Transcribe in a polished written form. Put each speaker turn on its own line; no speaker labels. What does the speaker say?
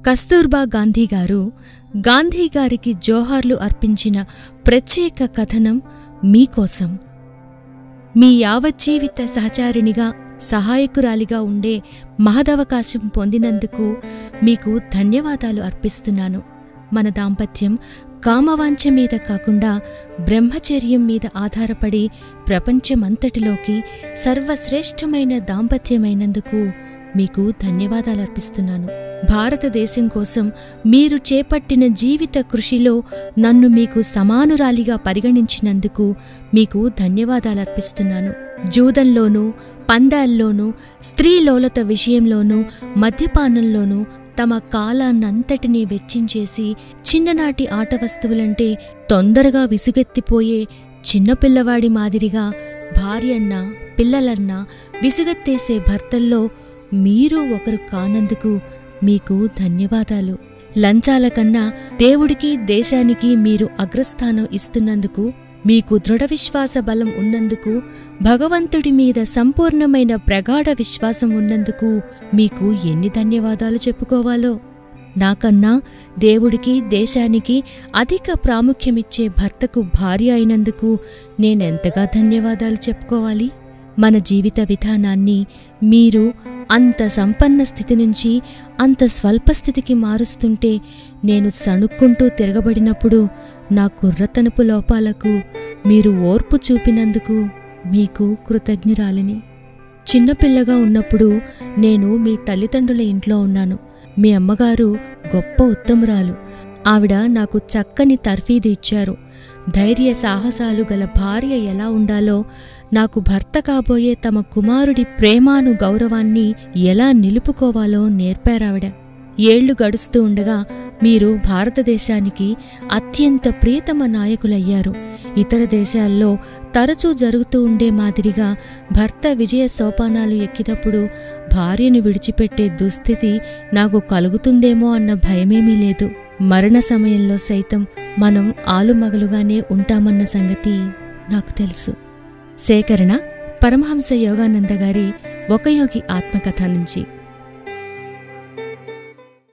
కస్తూర్బా గాంధీ గారు గాంధీ గారికి జోహార్లు అర్పించిన ప్రత్యేక కథనం మీకోసం. మీ యావజ్జీవిత సహచారిణిగా సహాయకురాలిగా ఉండే మహదవకాశం పొందినందుకు మీకు ధన్యవాదాలు అర్పిస్తున్నాను. మన దాంపత్యం కామవాంఛ మీద కాకుండా బ్రహ్మచర్యం మీద ఆధారపడి ప్రపంచమంతటిలోకి సర్వశ్రేష్టమైన దాంపత్యమైనందుకు మీకు ధన్యవాదాలర్పిస్తున్నాను. భారతదేశం కోసం మీరు చేపట్టిన జీవిత కృషిలో నన్ను మీకు సమానురాలిగా పరిగణించినందుకు మీకు ధన్యవాదాలర్పిస్తున్నాను. జూదంలోనూ, పందాల్లోనూ, స్త్రీలోలత విషయంలోనూ, మద్యపానంలోనూ తమ కాలాన్నంతటినీ వెచ్చించేసి చిన్ననాటి ఆట వస్తువులంటే తొందరగా విసుగెత్తిపోయే చిన్నపిల్లవాడి మాదిరిగా భార్యన్నా పిల్లలన్నా విసుగెత్తేసే భర్తల్లో మీరు ఒకరు కానందుకు మీకు ధన్యవాదాలు. లంచాల కన్నా దేవుడికి దేశానికి మీరు అగ్రస్థానం ఇస్తున్నందుకు, మీకు దృఢ విశ్వాస బలం ఉన్నందుకు, భగవంతుడి మీద సంపూర్ణమైన ప్రగాఢ విశ్వాసం ఉన్నందుకు మీకు ఎన్ని ధన్యవాదాలు చెప్పుకోవాలో. నాకన్నా దేవుడికి దేశానికి అధిక ప్రాముఖ్యమిచ్చే భర్తకు భార్య అయినందుకు నేనెంతగా ధన్యవాదాలు చెప్పుకోవాలి. మన జీవిత విధానాన్ని మీరు అంత సంపన్న స్థితి నుంచి అంత స్వల్పస్థితికి మారుస్తుంటే నేను సణుక్కుంటూ తిరగబడినప్పుడు నా కుర్రతనపు లోపాలకు మీరు ఓర్పు చూపినందుకు మీకు కృతజ్ఞురాలిని. చిన్నపిల్లగా ఉన్నప్పుడు నేను మీ తల్లిదండ్రుల ఇంట్లో ఉన్నాను. మీ అమ్మగారు గొప్ప ఉత్తమురాలు. ఆవిడ నాకు చక్కని తర్ఫీదు ఇచ్చారు. ధైర్య సాహసాలు గల భార్య ఎలా ఉండాలో, నాకు భర్త కాబోయే తమ కుమారుడి ప్రేమాను గౌరవాన్ని ఎలా నిలుపుకోవాలో నేర్పారావిడ. ఏళ్లు గడుస్తూ ఉండగా మీరు భారతదేశానికి అత్యంత ప్రియతమ నాయకులయ్యారు. ఇతర దేశాల్లో తరచూ జరుగుతూ ఉండే మాదిరిగా భర్త విజయ సోపానాలు ఎక్కినప్పుడు భార్యను విడిచిపెట్టే దుస్థితి నాకు కలుగుతుందేమో అన్న భయమేమీ లేదు. మరణ సమయంలో సైతం మనం ఆలుమగలుగానే ఉంటామన్న సంగతి నాకు తెలుసు. సేకరణ పరమహంస యోగానంద గారి ఒక యోగి ఆత్మకథ నుంచి.